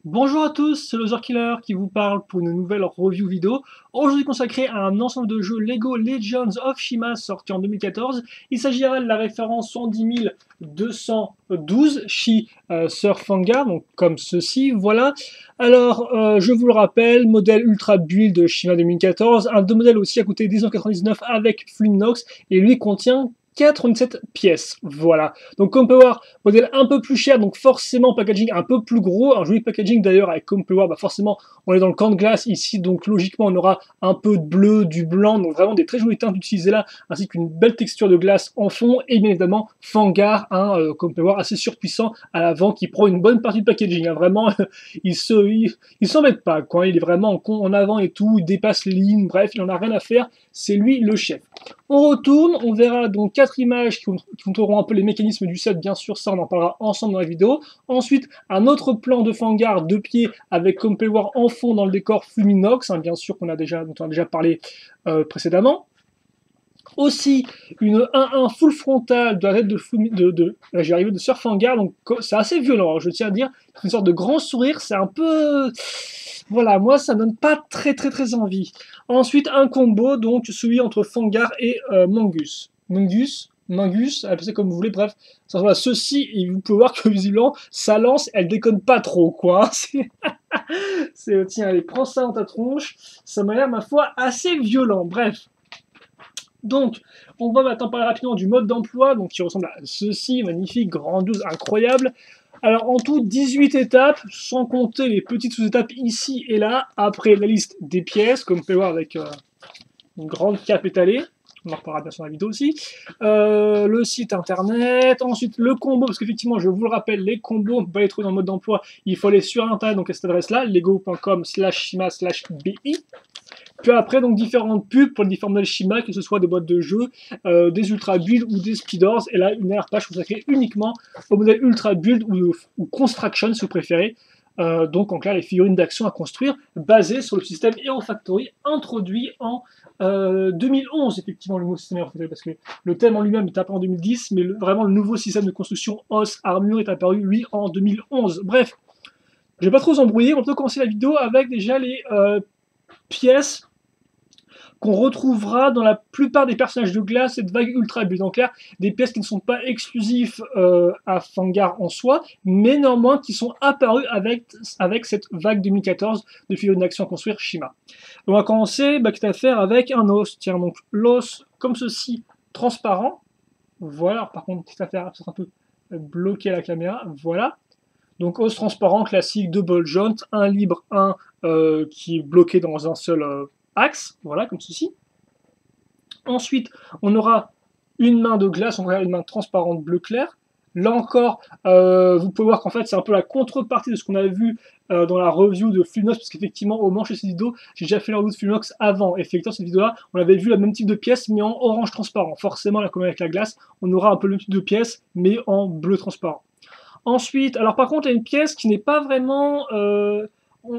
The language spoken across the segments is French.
Bonjour à tous, c'est Loser Killer qui vous parle pour une nouvelle review vidéo. Aujourd'hui consacrée à un ensemble de jeux Lego Legends of Shima sorti en 2014. Il s'agira de la référence 110 212 Shi Surfanga, donc comme ceci, voilà. Alors, je vous le rappelle, modèle Ultra Build de Shima 2014, un deux modèles aussi à coûter 19,99 avec Fluinox, et lui contient 97 pièces, voilà. Donc comme on peut voir, modèle un peu plus cher, donc forcément packaging un peu plus gros, un joli packaging d'ailleurs avec, comme on peut voir, bah forcément on est dans le camp de glace ici, donc logiquement on aura un peu de bleu, du blanc, donc vraiment des très jolies teintes utilisées là, ainsi qu'une belle texture de glace en fond, et bien évidemment Fangar, hein, comme on peut voir, assez surpuissant à l'avant, qui prend une bonne partie du packaging, hein. Vraiment, il s'embête pas, quoi. Il est vraiment en avant et tout, il dépasse les lignes, bref, il en a rien à faire, c'est lui le chef. On retourne, on verra donc 4 images qui montreront un peu les mécanismes du set, bien sûr, ça on en parlera ensemble dans la vidéo. Ensuite, un autre plan de Fangar de pied avec, comme vous pouvez le voir en fond dans le décor Fluminox, hein, bien sûr dont on a déjà parlé précédemment. Aussi, une 1-1 full frontale de la tête j'ai arrivé de Surfangar, donc c'est assez violent, hein, je tiens à dire, une sorte de grand sourire, c'est un peu... Voilà, moi ça donne pas très envie. Ensuite, un combo, donc celui entre Fangar et Mangus. Mangus, appelez ça comme vous voulez, bref, ça ressemble à ceci, et vous pouvez voir que visiblement, sa lance, elle déconne pas trop, quoi. Tiens, allez, prends ça dans ta tronche, ça m'a l'air, ma foi, assez violent, bref. Donc, on va maintenant parler rapidement du mode d'emploi, donc qui ressemble à ceci, magnifique, grandiose, incroyable. Alors, en tout, 18 étapes, sans compter les petites sous-étapes ici et là, après la liste des pièces, comme vous pouvez voir avec une grande cape étalée. On en reparlera bien sûr dans la vidéo aussi. Le site internet, ensuite le combo, parce qu'effectivement, je vous le rappelle, les combos, on ne peut pas les trouver dans le mode d'emploi, il faut aller sur internet, donc à cette adresse-là, lego.com/shima/bi. Puis après, donc différentes pubs pour les différents modèles Shima, que ce soit des boîtes de jeux, des Ultra Build ou des Speedors. Et là, une dernière page consacrée uniquement au modèle Ultra Build ou Construction, si vous préférez. Donc en clair, les figurines d'action à construire basées sur le système Hero Factory introduit en 2011, effectivement, le nouveau système Hero Factory, parce que le thème en lui-même est apparu en 2010, mais vraiment le nouveau système de construction os armure est apparu, lui, en 2011. Bref, je vais pas trop vous embrouiller, on peut commencer la vidéo avec déjà les pièces qu'on retrouvera dans la plupart des personnages de glace, cette vague ultra bulle. Donc là, des pièces qui ne sont pas exclusives à Fangar en soi, mais néanmoins qui sont apparues avec cette vague 2014 de figurines d'action à construire Shima. On va commencer, quitte à faire avec un os. Tiens, donc l'os comme ceci, transparent. Voilà, alors, par contre, quitte à faire un peu bloquer la caméra. Voilà. Donc os transparent classique, deux ball joint, un libre, un qui est bloqué dans un seul axe, voilà, comme ceci. Ensuite, on aura une main de glace, on aura une main transparente bleu clair. Là encore, vous pouvez voir qu'en fait, c'est un peu la contrepartie de ce qu'on a vu dans la review de Flunox, parce qu'effectivement, au moment de cette vidéo, j'ai déjà fait la review de Flunox avant. Effectivement, cette vidéo-là, on avait vu le même type de pièce, mais en orange transparent. Forcément, là, comme avec la glace, on aura un peu le même type de pièce, mais en bleu transparent. Ensuite, alors par contre, il y a une pièce qui n'est pas vraiment...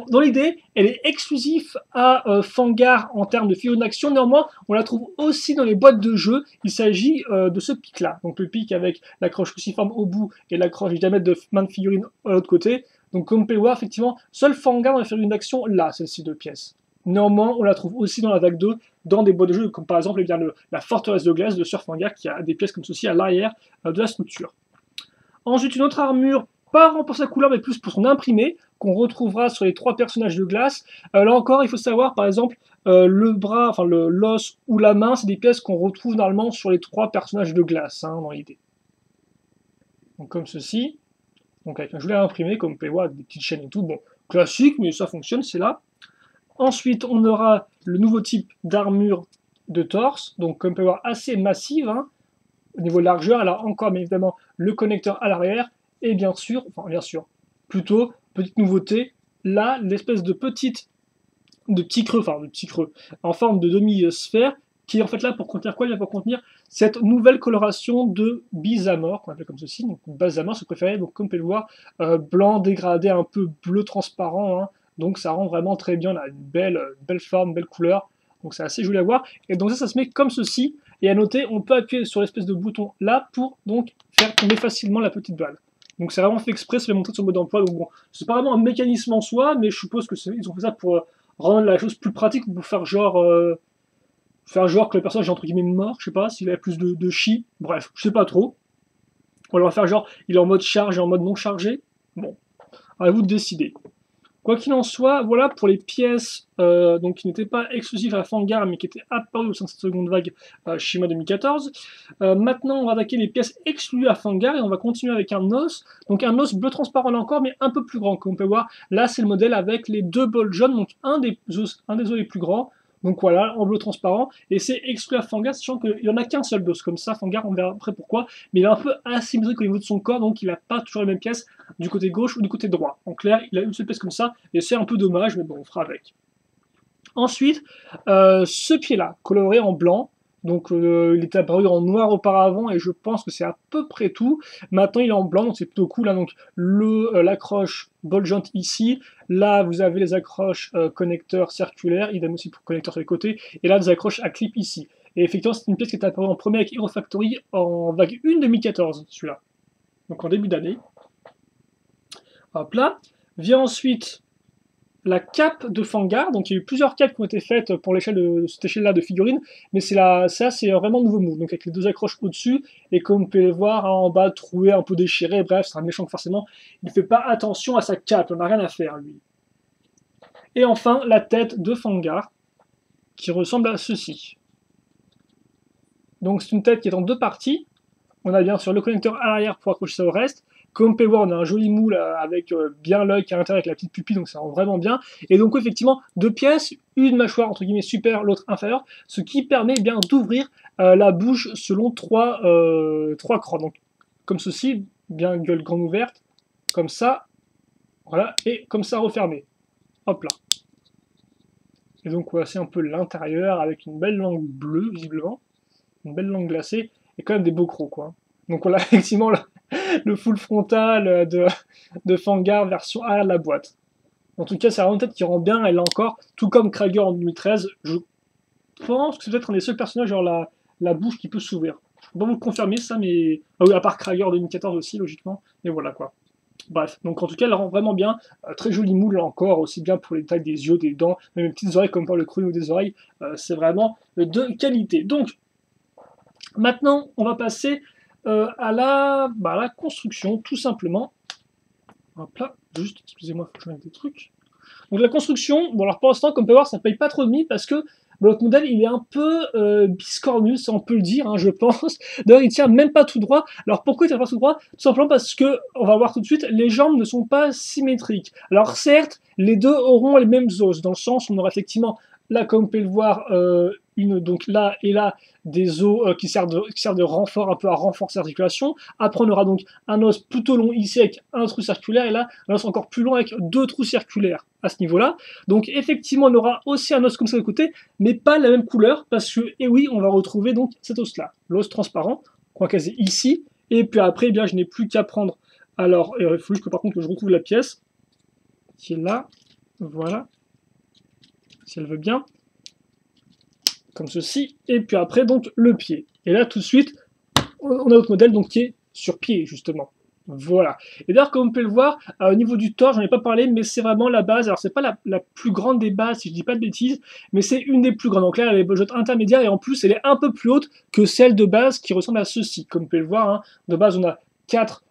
dans l'idée, elle est exclusive à Fangar en termes de figurines d'action. Néanmoins, on la trouve aussi dans les boîtes de jeux. Il s'agit de ce pic-là. Donc le pic avec l'accroche cruciforme au bout et l'accroche diamètre de main de figurine à l'autre côté. Donc comme vous pouvez le voir, effectivement, seul Fangar dans les figurines d'action, là, celle-ci de pièces. Néanmoins, on la trouve aussi dans la vague 2, dans des boîtes de jeux, comme par exemple la forteresse de glace de Sir Fangar, qui a des pièces comme ceci à l'arrière de la structure. Ensuite, une autre armure, pas pour sa couleur, mais plus pour son imprimé, qu'on retrouvera sur les trois personnages de glace. Là encore, il faut savoir, par exemple, le bras, enfin l'os ou la main, c'est des pièces qu'on retrouve normalement sur les trois personnages de glace, hein, dans l'idée. Donc comme ceci, donc avec un joli imprimé, comme vous pouvez voir, avec des petites chaînes et tout, bon, classique, mais ça fonctionne, c'est là. Ensuite, on aura le nouveau type d'armure de torse, donc comme vous pouvez voir, assez massive, hein, au niveau largeur. Elle a encore, bien évidemment, le connecteur à l'arrière, et bien sûr, plutôt, petite nouveauté, là, l'espèce de petit creux, en forme de demi-sphère, qui est en fait là pour contenir quoi? Il va pour contenir cette nouvelle coloration de Bizamor, qu'on appelle comme ceci, donc Bazamor, si vous préférez, donc comme vous pouvez le voir, blanc dégradé, un peu bleu transparent, hein, donc ça rend vraiment très bien, là, une belle forme, belle couleur, donc c'est assez joli à voir, et donc ça se met comme ceci, et à noter, on peut appuyer sur l'espèce de bouton là pour donc faire tomber facilement la petite balle. Donc c'est vraiment fait exprès, c'est montré de son mode d'emploi. Donc bon, c'est pas vraiment un mécanisme en soi, mais je suppose que ils ont fait ça pour rendre la chose plus pratique, pour faire genre que le personnage est entre guillemets mort, je sais pas, s'il a plus de chi, bref, je sais pas trop. On va faire genre, il est en mode charge et en mode non chargé. Bon, à vous de décider. Quoi qu'il en soit, voilà pour les pièces donc, qui n'étaient pas exclusives à Fangar, mais qui étaient apparues au sein de cette seconde vague Shima 2014. Maintenant, on va attaquer les pièces exclues à Fangar, et on va continuer avec un os. Donc un os bleu transparent là encore, mais un peu plus grand, comme on peut voir. Là, c'est le modèle avec les deux bols jaunes, donc un des os les plus grands. Donc voilà, en bleu transparent, et c'est exclu à Fangar, sachant qu'il n'y en a qu'un seul d'os comme ça. Fangar, on verra après pourquoi, mais il est un peu asymétrique au niveau de son corps, donc il n'a pas toujours les mêmes pièces du côté gauche ou du côté droit. En clair, il a une seule pièce comme ça, et c'est un peu dommage, mais bon, on fera avec. Ensuite, ce pied-là, coloré en blanc, donc il était apparu en noir auparavant, et je pense que c'est à peu près tout. Maintenant, il est en blanc, donc c'est plutôt cool. Hein, donc l'accroche ball joint ici. Là, vous avez les accroches connecteurs circulaires, idem aussi pour connecteurs sur les côtés, et là, des accroches à clip ici. Et effectivement, c'est une pièce qui est apparue en premier avec Hero Factory en vague 1 2014, celui-là. Donc en début d'année. Hop là. Vient ensuite la cape de Fangar. Donc il y a eu plusieurs capes qui ont été faites pour l'échelle de cette échelle-là de figurines, mais ça c'est vraiment nouveau move. Donc avec les deux accroches au-dessus, et comme vous pouvez le voir, hein, en bas, troué, un peu déchiré, bref, c'est un méchant que forcément, il ne fait pas attention à sa cape, on n'a rien à faire lui. Et enfin, la tête de Fangar, qui ressemble à ceci. Donc c'est une tête qui est en deux parties. On a bien sûr le connecteur à l'arrière pour accrocher ça au reste. Comme on peut voir, on a un joli moule avec bien l'œil qui est à l'intérieur avec la petite pupille, donc ça rend vraiment bien. Et donc effectivement, deux pièces, une mâchoire entre guillemets supérieure, l'autre inférieure, ce qui permet bien d'ouvrir la bouche selon trois crans. Donc comme ceci, bien gueule grande ouverte, comme ça, voilà, et comme ça refermé. Hop là. Et donc voici un peu l'intérieur avec une belle langue bleue visiblement, une belle langue glacée, et quand même des beaux crocs quoi. Donc voilà, effectivement, le full frontal de Fangar version arrière de la boîte. En tout cas, c'est vraiment une tête qui rend bien, elle là encore, tout comme Krager en 2013. Je pense que c'est peut-être un des seuls personnages, genre la bouche qui peut s'ouvrir. Je peux pas vous le confirmer ça, mais. Ah oui, à part Krager en 2014 aussi, logiquement. Mais voilà quoi. Bref, donc en tout cas, elle rend vraiment bien. Très joli moule là encore, aussi bien pour les tailles des yeux, des dents, même les petites oreilles comme pour le creux des oreilles. C'est vraiment de qualité. Donc, maintenant, on va passer à la construction, tout simplement. Hop là, juste, excusez-moi, faut que je mette des trucs. Donc la construction, bon alors pour l'instant, comme on peut voir, ça paye pas trop de mie parce que l'autre modèle, il est un peu biscornu, ça on peut le dire, hein, je pense. D'ailleurs, il tient même pas tout droit. Alors pourquoi il tient pas tout droit? Tout simplement parce que, on va voir tout de suite, les jambes ne sont pas symétriques. Alors certes, les deux auront les mêmes os, dans le sens où on aura effectivement, là comme vous pouvez le voir, donc là et là, des os qui servent de renfort, un peu à renforcer l'articulation. Après, on aura donc un os plutôt long ici avec un trou circulaire, et là, un os encore plus long avec deux trous circulaires à ce niveau-là. Donc effectivement, on aura aussi un os comme ça de côté, mais pas la même couleur, parce que, et oui, on va retrouver donc cet os-là, l'os transparent, qu'on va caser ici, et puis après, eh bien, je n'ai plus qu'à prendre. Alors, il faut juste que par contre que je retrouve la pièce, qui est là, voilà, si elle veut bien, comme ceci, et puis après donc le pied. Et là tout de suite, on a notre modèle donc qui est sur pied justement. Voilà. Et d'ailleurs, comme on peut le voir, au niveau du torse, j'en ai pas parlé, mais c'est vraiment la base. Alors, c'est pas la plus grande des bases, si je dis pas de bêtises, mais c'est une des plus grandes. Donc là, elle est bolgeotte intermédiaire, et en plus, elle est un peu plus haute que celle de base qui ressemble à ceci. Comme vous pouvez le voir, hein, de base, on a 4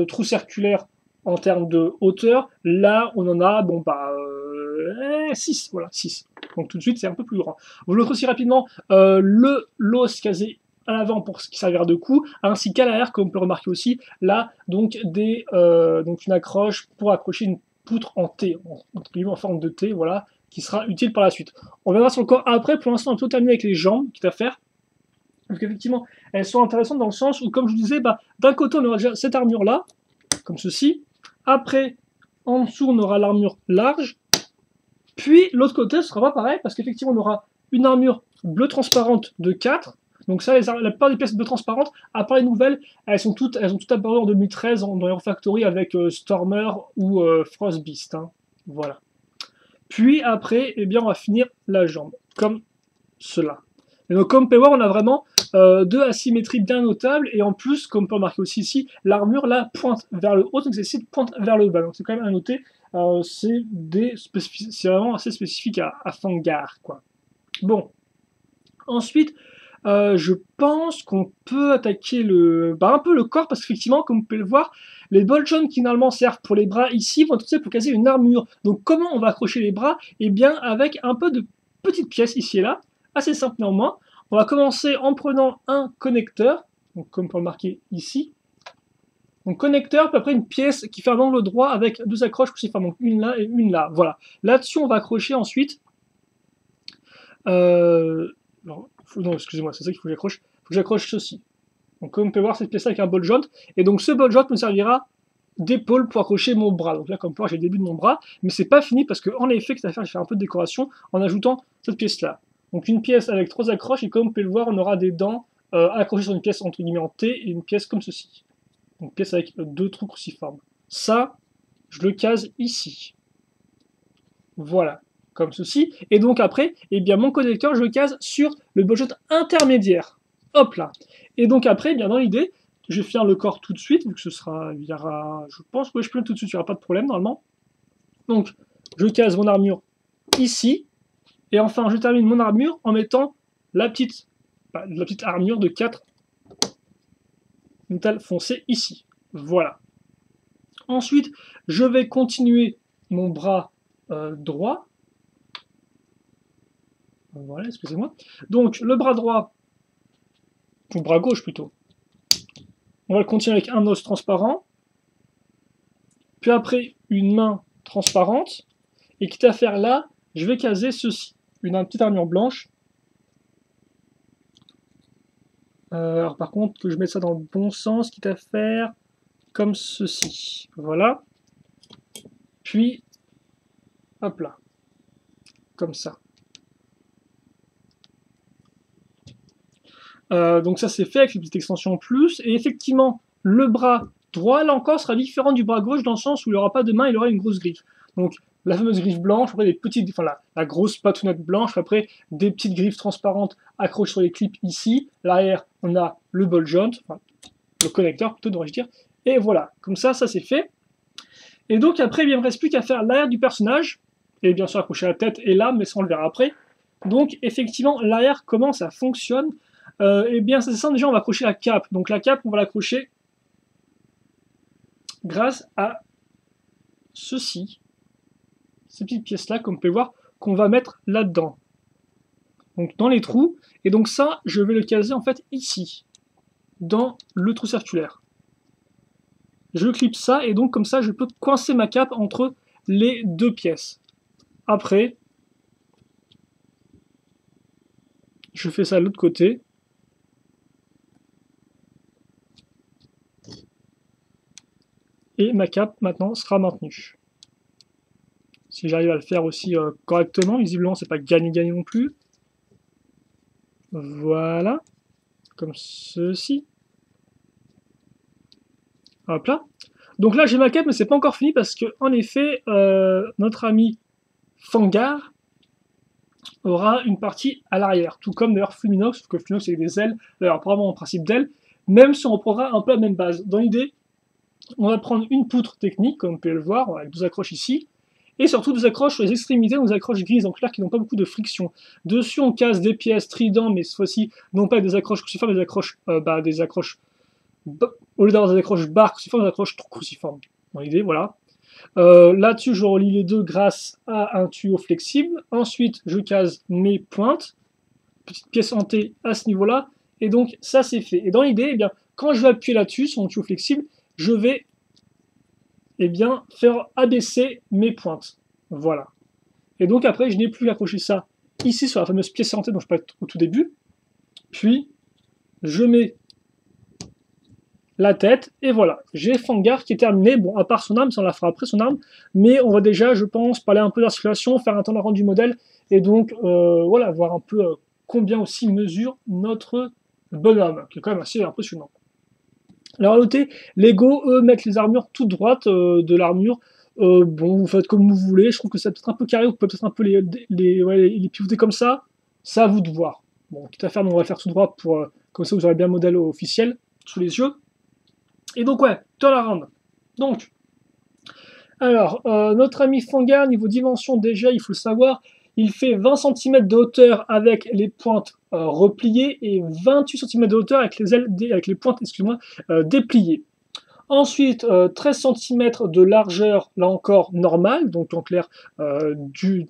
trous circulaires en termes de hauteur. Là, on en a, bon, 6, voilà, 6. Donc tout de suite, c'est un peu plus grand. Vous le aussi rapidement, l'os casé à l'avant pour ce qui servira de cou, ainsi qu'à l'arrière, comme on peut remarquer aussi, là, donc, donc une accroche pour accrocher une poutre en T, en forme de T, voilà, qui sera utile par la suite. On verra sur le corps après, pour l'instant, on peut terminer avec les jambes, quitte à faire. Donc effectivement, elles sont intéressantes dans le sens où, comme je vous disais, d'un côté, on aura déjà cette armure-là, comme ceci. Après, en dessous, on aura l'armure large. Puis, l'autre côté, ce sera pas pareil, parce qu'effectivement, on aura une armure bleu transparente de 4. Donc ça, la plupart des pièces bleu transparentes, à part les nouvelles, elles ont toutes apparu en 2013 dans Hero Factory avec Stormer ou Frostbeast. Hein. Voilà. Puis après, eh bien, on va finir la jambe, comme cela. Et donc, comme vous pouvez voir, on a vraiment de asymétrie bien notable, et en plus, comme on peut remarquer aussi ici, l'armure là pointe vers le haut, donc celle-ci pointe vers le bas, donc c'est quand même à noter, c'est vraiment assez spécifique à Fangar, quoi. Bon, ensuite, je pense qu'on peut attaquer un peu le corps, parce qu'effectivement, comme vous pouvez le voir, les boltons qui normalement servent pour les bras ici vont être utilisés pour casser une armure. Donc comment on va accrocher les bras? Eh bien avec un peu de petites pièces ici et là, assez simple néanmoins. On va commencer en prenant un connecteur, donc comme on peut le marquer ici. Donc connecteur, puis après une pièce qui fait un angle droit avec deux accroches cruciformes, donc une là et une là. Voilà. Là-dessus, on va accrocher ensuite. Non, excusez-moi, c'est ça qu'il faut que j'accroche. Il faut que j'accroche ceci. Donc comme on peut voir, cette pièce-là avec un ball joint. Et donc ce ball joint me servira d'épaule pour accrocher mon bras. Donc là, comme on peut voir, j'ai le début de mon bras. Mais c'est pas fini parce qu'en effet, qu'est-ce à faire, j'ai fait un peu de décoration en ajoutant cette pièce-là. Donc une pièce avec 3 accroches. Et comme on peut le voir, on aura des dents accrochées sur une pièce entre guillemets en T et une pièce comme ceci. Donc pièce avec 2 trous cruciformes. Ça, je le case ici. Voilà, comme ceci. Et donc après, eh bien, mon connecteur, je le case sur le ball joint intermédiaire. Hop là. Et donc après, eh bien, dans l'idée, je vais faire le corps tout de suite, vu que ce sera, il y aura, je pense que je peux tout de suite, il n'y aura pas de problème normalement. Donc, je case mon armure ici. Et enfin, je termine mon armure en mettant la petite armure de 4 métal foncé ici. Voilà. Ensuite, je vais continuer mon bras droit. Voilà, excusez-moi. Donc, le bras droit, ou bras gauche plutôt. On va le continuer avec un os transparent. Puis après, une main transparente. Et quitte à faire là, je vais caser ceci. Une petite armure blanche. Alors par contre, que je mette ça dans le bon sens, quitte à faire comme ceci. Voilà. Puis, hop là. Comme ça. Donc ça c'est fait avec une petite extension en plus. Et effectivement, le bras droit, là encore, sera différent du bras gauche dans le sens où il n'aura pas de main, il aura une grosse griffe. Donc la fameuse griffe blanche, après des petites, enfin la grosse patounette blanche, après des petites griffes transparentes accrochées sur les clips ici. L'arrière, on a le ball joint, enfin, le connecteur plutôt devrais-je dire. Et voilà, comme ça c'est fait. Et donc après, il ne me reste plus qu'à faire l'arrière du personnage, et bien sûr accrocher la tête et l'âme, mais ça on le verra après. Donc effectivement, l'arrière, comment ça fonctionne? Eh bien c'est simple, déjà on va accrocher la cape. Donc la cape, on va l'accrocher grâce à ceci, ces petites pièces-là, comme vous pouvez voir, qu'on va mettre là-dedans. Donc dans les trous, et donc ça, je vais le caser en fait ici, dans le trou circulaire. Je clip ça, et donc comme ça, je peux coincer ma cape entre les deux pièces. Après, je fais ça de l'autre côté. Et ma cape, maintenant, sera maintenue. Si j'arrive à le faire aussi correctement, visiblement, c'est pas gagné non plus. Voilà. Comme ceci. Hop là. Donc là, j'ai ma cape, mais c'est pas encore fini parce que, en effet, notre ami Fangar aura une partie à l'arrière. Tout comme d'ailleurs Fluminox, sauf que Fluminox avec des ailes, d'ailleurs, probablement en principe d'ailes, même si on reprendra un peu la même base. Dans l'idée, on va prendre une poutre technique, comme vous pouvez le voir, avec 2 accroches ici, et surtout 2 accroches sur les extrémités, donc des accroches grises en clair qui n'ont pas beaucoup de friction. Dessus, on casse des pièces tridents, mais cette fois-ci, non pas des accroches cruciformes, mais des accroches, au lieu d'avoir des accroches barres cruciformes, des accroches cruciformes. Dans l'idée, voilà. Là-dessus, je relie les deux grâce à un tuyau flexible. Ensuite, je case mes pointes, petite pièce en T à ce niveau-là, et donc ça c'est fait. Et dans l'idée, eh bien, quand je vais appuyer là-dessus, sur mon tuyau flexible, je vais faire abaisser mes pointes. Voilà. Et donc après, je n'ai plus qu'à accrocher ça ici sur la fameuse pièce en T dont je parlais au tout début. Puis, je mets la tête, et voilà. J'ai Fangar qui est terminé. Bon, à part son arme, ça on la fera après son arme, mais on va déjà, je pense, parler un peu d'articulation, faire un temps de rendu du modèle, et donc, voilà, voir un peu combien aussi mesure notre bonhomme, qui est quand même assez impressionnant. Alors à noter, Lego, eux, mettent les armures toutes droites de l'armure. Bon, vous faites comme vous voulez, je trouve que c'est peut-être un peu carré, vous pouvez peut-être un peu les pivoter comme ça, c'est à vous de voir. Bon, quitte à faire, on va faire tout droit pour Comme ça, vous aurez bien le modèle officiel sous les yeux. Et donc, ouais, turnaround. Donc, alors, notre ami Fangar, niveau dimension, déjà, il faut le savoir, il fait 20 cm de hauteur avec les pointes repliées et 28 cm de hauteur avec les ailes, avec les pointes, excuse-moi, dépliées. Ensuite, 13 cm de largeur, là encore normale, donc en clair d'une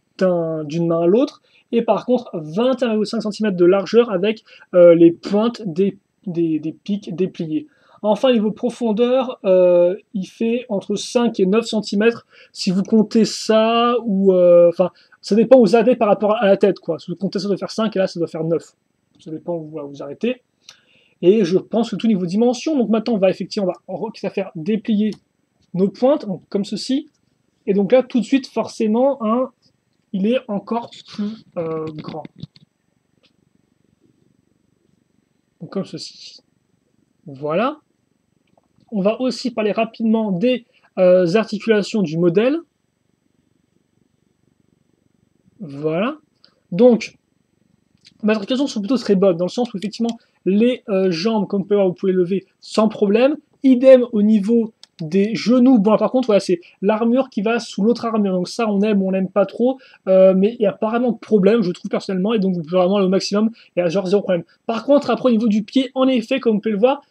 main à l'autre. Et par contre, 21,5 cm de largeur avec les pointes des pics dépliées. Enfin, niveau profondeur, il fait entre 5 et 9 cm. Si vous comptez ça, ou enfin, ça dépend où vous arrêtez par rapport à la tête, quoi. Si vous comptez ça doit faire 5 et là ça doit faire 9. Ça dépend où vous arrêtez. Et je pense que tout niveau dimension, donc maintenant on va effectivement faire déplier nos pointes, donc comme ceci. Et donc là, tout de suite, forcément, hein, il est encore plus grand. Donc comme ceci. Voilà. On va aussi parler rapidement des articulations du modèle. Voilà. Donc, mes articulations sont plutôt très bonnes, dans le sens où effectivement, les jambes, comme vous pouvez lever sans problème. Idem au niveau des genoux. Bon, par contre, voilà, c'est l'armure qui va sous l'autre armure. Donc ça, on aime ou on n'aime pas trop. Mais il n'y a pas vraiment de problème, je trouve personnellement. Et donc, vous pouvez vraiment aller au maximum. Il y a genre zéro problème. Par contre, après, au niveau du pied, en effet, comme vous pouvez le voir,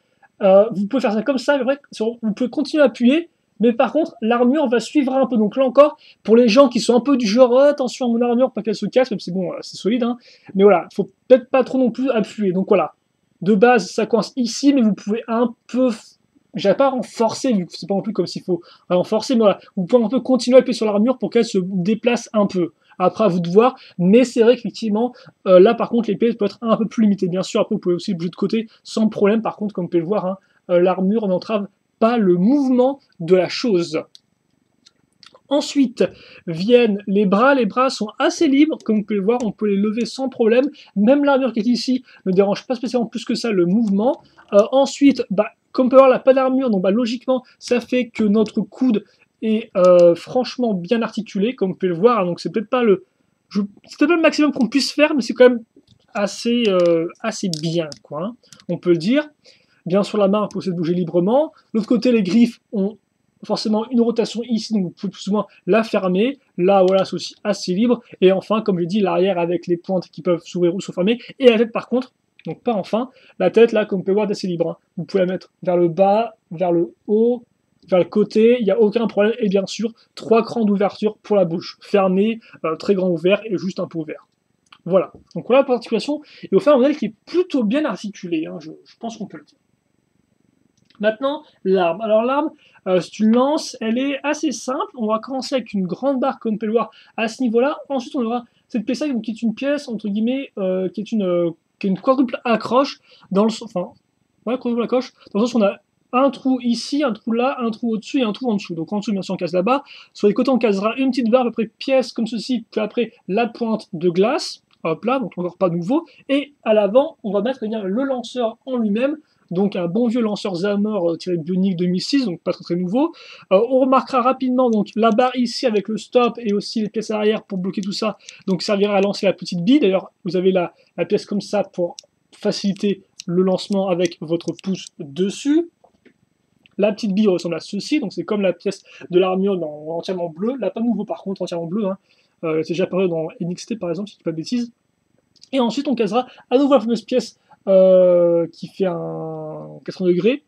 vous pouvez faire ça comme ça. Mais vrai, vous pouvez continuer à appuyer. Mais par contre, l'armure va suivre un peu. Donc là encore, pour les gens qui sont un peu du genre, attention à mon armure, pas qu'elle se casse, même si bon, c'est solide, hein. Mais voilà, faut peut-être pas trop non plus appuyer. Donc voilà, de base, ça coince ici, mais vous pouvez un peu, j'avais pas renforcer, vu que c'est pas non plus comme s'il faut renforcer, mais voilà, vous pouvez un peu continuer à appuyer sur l'armure pour qu'elle se déplace un peu. Après, à vous de voir, mais c'est vrai qu'effectivement, là par contre, les pièces peuvent être un peu plus limitées. Bien sûr, après, vous pouvez aussi bouger de côté sans problème. Par contre, comme vous pouvez le voir, hein, l'armure n'entrave pas le mouvement de la chose. Ensuite viennent les bras. Les bras sont assez libres, comme vous pouvez le voir, on peut les lever sans problème. Même l'armure qui est ici ne dérange pas spécialement plus que ça le mouvement. Ensuite, comme on peut voir, la pas d'armure, donc logiquement, ça fait que notre coude est franchement bien articulé, comme vous pouvez le voir. Donc c'est peut-être pas le maximum qu'on puisse faire, mais c'est quand même assez bien, quoi, hein, on peut le dire. Bien sûr, la main, on peut aussi bouger librement. De l'autre côté, les griffes ont forcément une rotation ici, donc vous pouvez plus ou moins la fermer. Là, voilà, c'est aussi assez libre. Et enfin, comme je dis, l'arrière avec les pointes qui peuvent s'ouvrir ou se fermer. Et la tête, par contre, donc pas enfin, la tête, là, comme vous pouvez voir, est assez libre, hein. Vous pouvez la mettre vers le bas, vers le haut, vers le côté, il n'y a aucun problème. Et bien sûr, 3 crans d'ouverture pour la bouche. Fermé, très grand ouvert et juste un peu ouvert. Voilà. Donc voilà pour l'articulation. Et au fait, un modèle qui est plutôt bien articulé, hein, je pense qu'on peut le dire. Maintenant, l'arme. Alors l'arme, c'est une lance, elle est assez simple. On va commencer avec une grande barre, comme on peut le voir, à ce niveau-là. Ensuite, on aura cette pièce-là, qui est une pièce, entre guillemets, qui est une quadruple accroche, dans le sens, enfin, ouais, quadruple accroche, dans le sens où on a un trou ici, un trou là, un trou au-dessus et un trou en dessous. Donc en dessous, bien sûr, on casse la barre. Sur les côtés, on casera une petite barre, après pièce comme ceci, puis après la pointe de glace. Hop là, donc encore pas nouveau. Et à l'avant, on va mettre le lanceur en lui-même. Donc un bon vieux lanceur Zamor tiré de Bionic 2006, donc pas très très nouveau. On remarquera rapidement donc la barre ici avec le stop et aussi les pièces arrière pour bloquer tout ça, donc servira à lancer la petite bille. D'ailleurs, vous avez la pièce comme ça pour faciliter le lancement avec votre pouce dessus. La petite bille ressemble à ceci, donc c'est comme la pièce de l'armure entièrement bleue. Là, pas nouveau par contre, entièrement bleu, hein. C'est déjà apparu dans NXT par exemple, si je dis pas de bêtises. Et ensuite, on casera à nouveau la fameuse pièce qui fait un 80 degrés,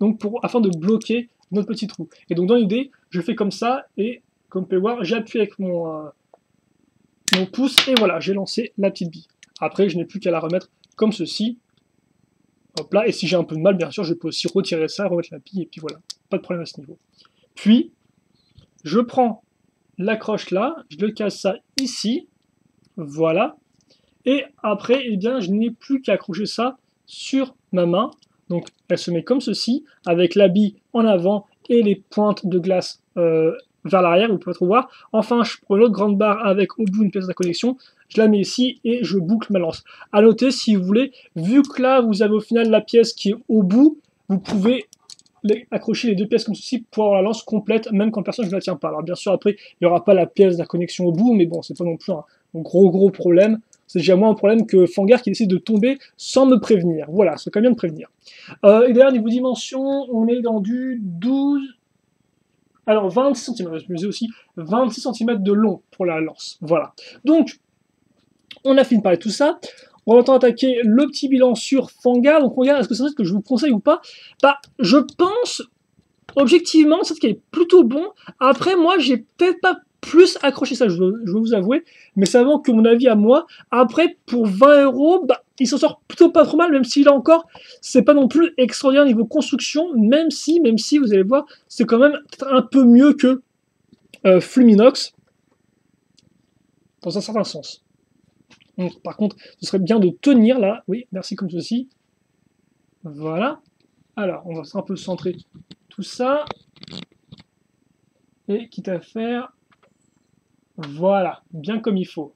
donc afin de bloquer notre petit trou. Et donc dans l'idée, je fais comme ça, et comme vous pouvez voir, j'appuie avec mon pouce, et voilà, j'ai lancé la petite bille. Après, je n'ai plus qu'à la remettre comme ceci. Hop là, et si j'ai un peu de mal, bien sûr, je peux aussi retirer ça, remettre la bille, et puis voilà, pas de problème à ce niveau. Puis, je prends l'accroche là, je le casse ça ici, voilà. Et après, eh bien, je n'ai plus qu'à accrocher ça sur ma main. Donc, elle se met comme ceci, avec la bille en avant et les pointes de glace vers l'arrière, vous pouvez voir. Enfin, je prends l'autre grande barre avec au bout une pièce de connexion, je la mets ici et je boucle ma lance. À noter, si vous voulez, vu que là, vous avez au final la pièce qui est au bout, vous pouvez accrocher les deux pièces comme ceci pour avoir la lance complète, même quand personne ne la tient pas. Alors bien sûr, après, il n'y aura pas la pièce de la connexion au bout, mais bon, c'est pas non plus un gros problème. C'est déjà moins un problème que Fangar qui décide de tomber sans me prévenir. Voilà, c'est quand même bien de prévenir. Et d'ailleurs, niveau dimension, on est dans du 12... Alors, 26 cm, je me disais aussi 26 cm de long pour la lance. Voilà. Donc, on a fini de parler de tout ça. On va maintenant attaquer le petit bilan sur Fangar. Donc, Fangar, est-ce que c'est un set que je vous conseille ou pas? Bah, je pense, objectivement, c'est ce qui est plutôt bon. Après, moi, j'ai peut-être pas plus accroché ça, je veux vous avouer. Mais c'est vraiment que mon avis à moi. Après, pour 20 €, bah, il s'en sort plutôt pas trop mal, même si là encore, c'est pas non plus extraordinaire niveau construction, même si, vous allez voir, c'est quand même un peu mieux que Fluminox, dans un certain sens. Donc, par contre, ce serait bien de tenir là. Oui, merci comme ceci. Voilà. Alors, on va un peu centrer tout ça. Et quitte à faire... Voilà, bien comme il faut.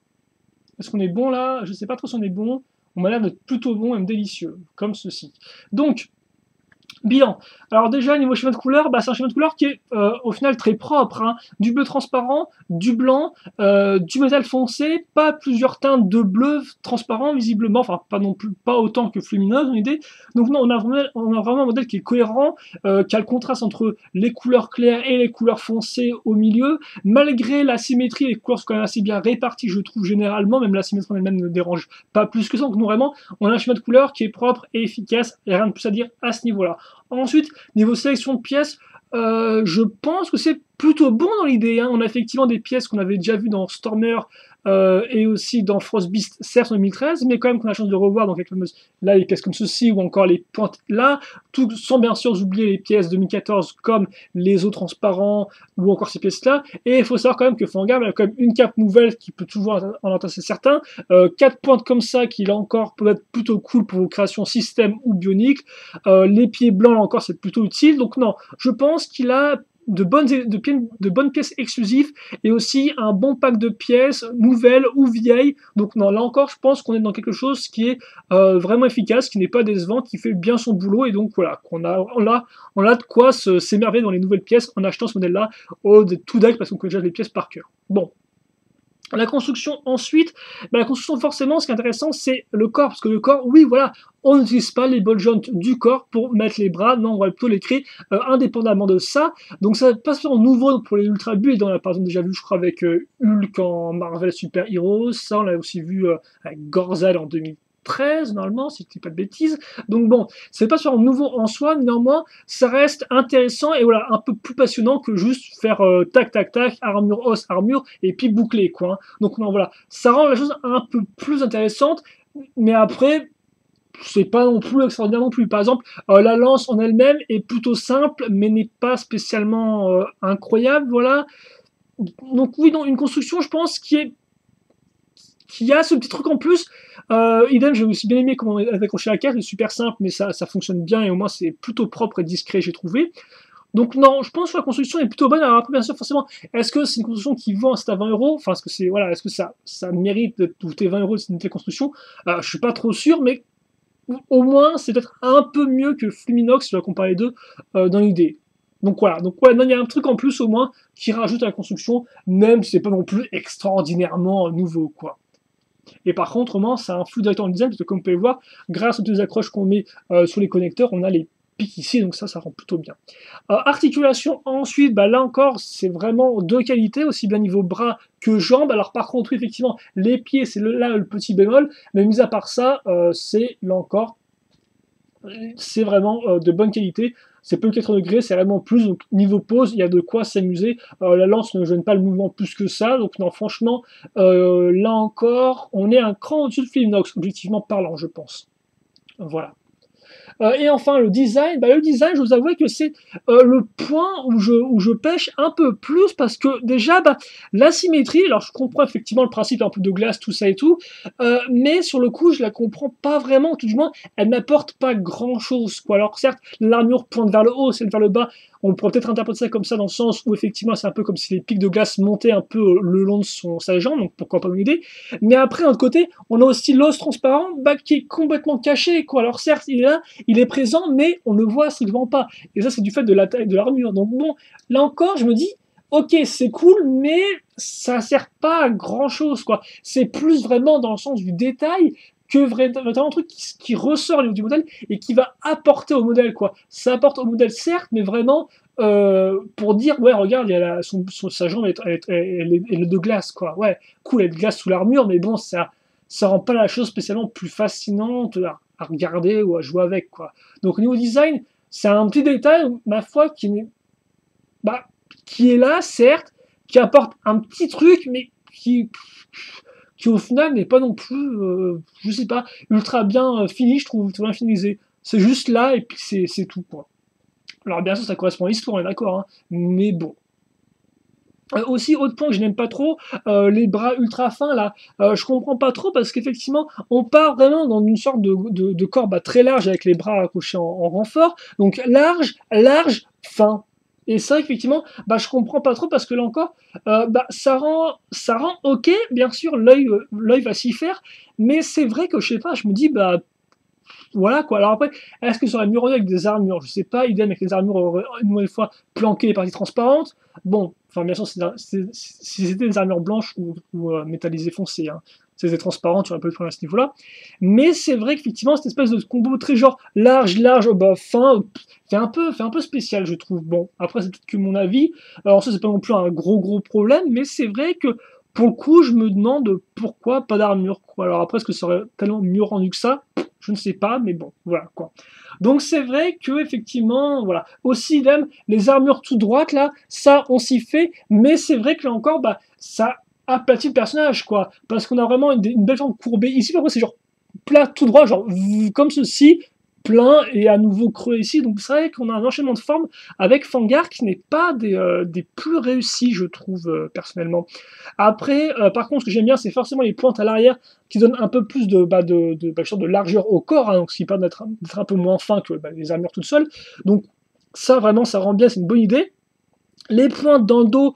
Est-ce qu'on est bon là? Je ne sais pas trop si on est bon. On m'a l'air d'être plutôt bon, même délicieux, comme ceci. Donc, bilan. Alors déjà, niveau schéma de couleur, bah, c'est un schéma de couleur qui est au final très propre. Hein. Du bleu transparent, du blanc, du métal foncé, pas plusieurs teintes de bleu transparent visiblement, enfin pas non plus, pas autant que Flumineuse, une idée. Donc non, on a vraiment un modèle qui est cohérent, qui a le contraste entre les couleurs claires et les couleurs foncées au milieu. Malgré la symétrie, les couleurs sont quand même assez bien réparties, je trouve généralement, même la symétrie en elle-même ne dérange pas plus que ça. Donc non, vraiment, on a un schéma de couleur qui est propre et efficace, et rien de plus à dire à ce niveau-là. Ensuite, niveau sélection de pièces, je pense que c'est plutôt bon dans l'idée. Hein. On a effectivement des pièces qu'on avait déjà vues dans Stormer et aussi dans Frostbeast, certes en 2013, mais quand même qu'on a la chance de revoir, donc avec là, les pièces comme ceci, ou encore les pointes là, tout sans bien sûr oublier les pièces 2014 comme les eaux transparents, ou encore ces pièces-là. Et il faut savoir quand même que Fangar a quand même une cape nouvelle qui peut toujours en intéresser certains, 4 pointes comme ça qui là encore peuvent être plutôt cool pour vos créations système ou bioniques. Les pieds blancs là encore c'est plutôt utile, donc non, je pense qu'il a de bonnes pièces exclusives et aussi un bon pack de pièces nouvelles ou vieilles. Donc non, là encore, je pense qu'on est dans quelque chose qui est vraiment efficace, qui n'est pas décevant, qui fait bien son boulot et donc voilà, on a de quoi s'émerveiller dans les nouvelles pièces en achetant ce modèle-là au tout deck parce qu'on connaît déjà les pièces par cœur. Bon. La construction ensuite, la construction forcément ce qui est intéressant c'est le corps, parce que le corps, oui voilà, on n'utilise pas les ball joints du corps pour mettre les bras, non on va plutôt les créer indépendamment de ça, donc ça passe en nouveau pour les Ultra Builds, on l'a par exemple déjà vu je crois avec Hulk en Marvel Super Heroes, ça on l'a aussi vu avec Gorzal en 2013 normalement, si je ne dis pas de bêtises. Donc bon, c'est pas sur nouveau en soi, néanmoins, ça reste intéressant et voilà, un peu plus passionnant que juste faire tac tac tac, armure, os, armure, et puis boucler quoi. Hein. Donc non, voilà, ça rend la chose un peu plus intéressante, mais après, c'est pas non plus extraordinaire non plus. Par exemple, la lance en elle-même est plutôt simple, mais n'est pas spécialement incroyable, voilà. Donc oui, non, une construction, je pense, qui a ce petit truc en plus. Idem, j'ai aussi bien aimé comment on avait accroché la carte, c'est super simple, mais ça fonctionne bien et au moins c'est plutôt propre et discret, j'ai trouvé. Donc non, je pense que la construction est plutôt bonne. Alors après, bien sûr, forcément, est-ce que c'est une construction qui vend à 20 €? Enfin, est-ce que c'est voilà, est-ce que ça mérite de coûter 20 € de une telle construction? Je suis pas trop sûr, mais au moins c'est peut-être un peu mieux que Fluminox si je dois comparer les deux dans l'idée. Donc voilà, donc ouais, il y a un truc en plus au moins qui rajoute à la construction, même si c'est pas non plus extraordinairement nouveau, quoi. Et par contre, ça influe directement le design, parce que comme vous pouvez le voir, grâce aux deux accroches qu'on met sur les connecteurs, on a les pics ici, donc ça rend plutôt bien. Articulation ensuite, bah, là encore, c'est vraiment de qualité, aussi bien niveau bras que jambes. Alors par contre, oui, effectivement, les pieds, c'est là le petit bémol, mais mis à part ça, c'est là encore, c'est vraiment de bonne qualité. C'est peu 4 degrés, c'est vraiment plus. Donc niveau pose, il y a de quoi s'amuser. La lance ne gêne pas le mouvement plus que ça. Donc non, franchement, là encore, on est un cran au-dessus de Fluminox, objectivement parlant, je pense. Voilà. Et enfin, le design, je vous avoue que c'est le point où je pêche un peu plus parce que déjà, la symétrie, alors je comprends effectivement le principe un peu de glace, tout ça et tout, mais sur le coup, je la comprends pas vraiment, tout du moins, elle n'apporte pas grand-chose, quoi. Alors certes, l'armure pointe vers le haut, celle vers le bas, on pourrait peut-être interpréter ça comme ça dans le sens où effectivement c'est un peu comme si les pics de glace montaient un peu le long de sa jambe, donc pourquoi pas une idée. Mais après, d'un autre côté, on a aussi l'os transparent qui est complètement caché, quoi. Alors certes, il est là, il est présent, mais on ne le voit strictement pas. Et ça, c'est du fait de la taille de l'armure. Donc bon, là encore, je me dis, ok, c'est cool, mais ça sert pas à grand chose, quoi. C'est plus vraiment dans le sens du détail que vraiment un truc qui ressort au niveau du modèle et qui va apporter au modèle, quoi. Ça apporte au modèle, certes, mais vraiment pour dire, ouais, regarde, il y a sa jambe, elle est de glace, quoi. Ouais, cool, elle est de glace sous l'armure, mais bon, ça rend pas la chose spécialement plus fascinante à regarder ou à jouer avec, quoi. Donc, au niveau design, c'est un petit détail, ma foi, bah, qui est là, certes, qui apporte un petit truc, mais qui au final n'est pas non plus, je sais pas, ultra bien fini, je trouve, bien finisé. C'est juste là, et puis c'est tout, quoi. Alors bien sûr, ça correspond à l'histoire, on est d'accord, hein, mais bon. Aussi, autre point que je n'aime pas trop, les bras ultra fins là, je comprends pas trop parce qu'effectivement, on part vraiment dans une sorte de corps bah, très large avec les bras accrochés en renfort, donc large, large, fin. Et ça, effectivement, bah, je comprends pas trop parce que là encore, bah, ça rend ok, bien sûr, l'œil va s'y faire, mais c'est vrai que je sais pas, je me dis, bah, voilà quoi. Alors après, est-ce que ça aurait mieux rendu avec des armures? Je sais pas, idem avec les armures, une nouvelle fois, planquer les parties transparentes. Bon, enfin bien sûr, si c'était des armures blanches ou métallisées foncées, hein. Si c'était transparent, tu aurais pas eu de problème à ce niveau-là. Mais c'est vrai qu'effectivement, cette espèce de combo très genre large, large, bah, fin, fait un peu spécial, je trouve. Bon, après, c'est peut-être que mon avis. Alors ça, c'est pas non plus un gros problème, mais c'est vrai que pour le coup, je me demande pourquoi pas d'armure, quoi. Alors après, est-ce que ça aurait tellement mieux rendu que ça? Je ne sais pas, mais bon, voilà quoi. Donc c'est vrai que effectivement, voilà. Aussi même les armures tout droites là, ça on s'y fait, mais c'est vrai que là encore, bah ça aplatit le personnage quoi, parce qu'on a vraiment une belle forme courbée. Ici par contre c'est genre plat tout droit, genre comme ceci, plein et à nouveau creux ici. Donc c'est vrai qu'on a un enchaînement de formes avec Fangar qui n'est pas des plus réussis, je trouve personnellement. Après, par contre, ce que j'aime bien, c'est forcément les pointes à l'arrière qui donnent un peu plus de largeur au corps, hein, donc ce qui permet d'être un peu moins fin que les armures toutes seules. Donc ça, vraiment, ça rend bien, c'est une bonne idée. Les pointes dans le dos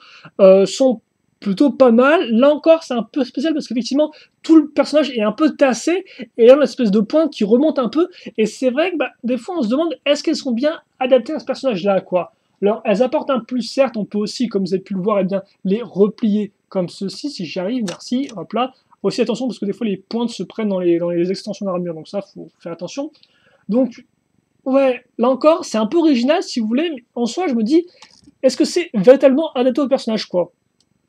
sont plutôt pas mal. Là encore, c'est un peu spécial parce qu'effectivement, tout le personnage est un peu tassé et il y a une espèce de pointe qui remonte un peu. Et c'est vrai que bah, des fois, on se demande est-ce qu'elles sont bien adaptées à ce personnage-là, quoi. Alors, elles apportent un plus, certes, on peut aussi, comme vous avez pu le voir, eh bien, les replier comme ceci, si j'y arrive, merci, hop là. Aussi attention, parce que des fois, les pointes se prennent dans les extensions d'armure, donc ça, faut faire attention. Donc, ouais, là encore, c'est un peu original, si vous voulez, mais en soi, je me dis, est-ce que c'est véritablement adapté au personnage, quoi?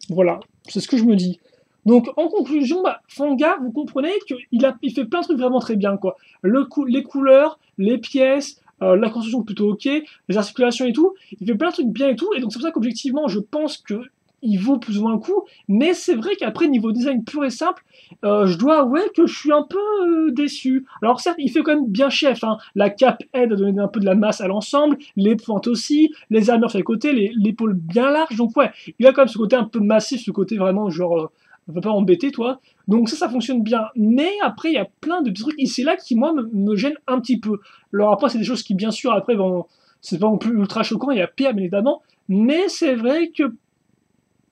Voilà, c'est ce que je me dis. Donc, en conclusion, bah, Fanga, vous comprenez qu'il fait plein de trucs vraiment très bien, quoi. Les couleurs, les pièces, la construction plutôt ok, les articulations et tout, il fait plein de trucs bien et tout, et donc c'est pour ça qu'objectivement, je pense que il vaut plus ou moins le coup, mais c'est vrai qu'après, niveau design pur et simple, je dois avouer que je suis un peu déçu. Alors certes, il fait quand même bien chef, hein. La cape aide à donner un peu de la masse à l'ensemble, les pointes aussi, les armures sur les côtés, l'épaule bien large, donc ouais, il a quand même ce côté un peu massif, ce côté vraiment genre, on va pas embêter toi. Donc ça fonctionne bien. Mais après, il y a plein de petits trucs ici et là qui, moi, me gênent un petit peu. Alors après, c'est des choses qui, bien sûr, après, vont, c'est pas non plus ultra choquant, il y a pire, bien évidemment. Mais c'est vrai que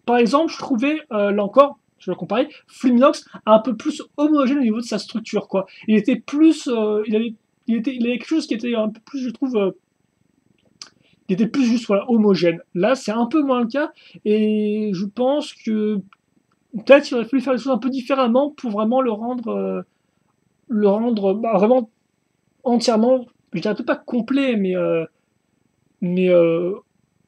par exemple, je trouvais, là encore, je vais comparer, Fluminox un peu plus homogène au niveau de sa structure, quoi. Il était plus, il avait quelque chose qui était un peu plus, je trouve, il était plus juste, voilà, homogène. Là, c'est un peu moins le cas, et je pense que peut-être il aurait fallu faire les choses un peu différemment pour vraiment le rendre bah, vraiment entièrement, je dirais peut-être pas complet, mais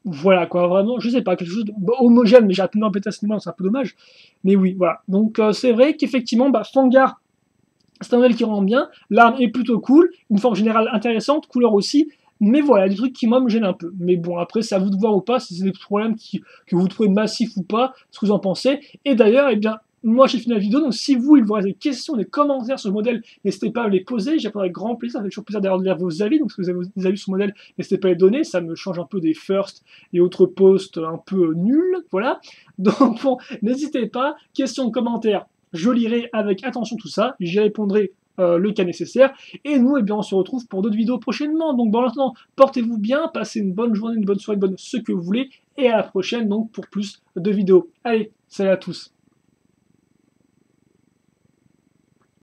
voilà, quoi, vraiment, je sais pas, quelque chose de bah, homogène, mais j'ai rapidement pété à ce niveau, c'est un peu dommage. Mais oui, voilà. Donc c'est vrai qu'effectivement, bah, Fangar, c'est un modèle qui rend bien, l'arme est plutôt cool, une forme générale intéressante, couleur aussi, mais voilà, des trucs qui moi me gênent un peu. Mais bon, après, c'est à vous de voir ou pas, si c'est des problèmes que vous trouvez massifs ou pas, ce que vous en pensez. Et d'ailleurs, eh bien, moi j'ai fini la vidéo, donc si vous, il vous reste des questions, des commentaires sur le modèle, n'hésitez pas à les poser, j'ai avec grand plaisir, ça fait toujours plaisir d'ailleurs de lire vos avis, donc si vous avez des avis sur le modèle, n'hésitez pas à les donner, ça me change un peu des firsts et autres posts un peu nuls, voilà. Donc bon, n'hésitez pas, questions, commentaires, je lirai avec attention tout ça, j'y répondrai le cas nécessaire. Et nous, eh bien, on se retrouve pour d'autres vidéos prochainement. Donc, bon, maintenant, portez-vous bien, passez une bonne journée, une bonne soirée, ce que vous voulez. Et à la prochaine, donc, pour plus de vidéos. Allez, salut à tous.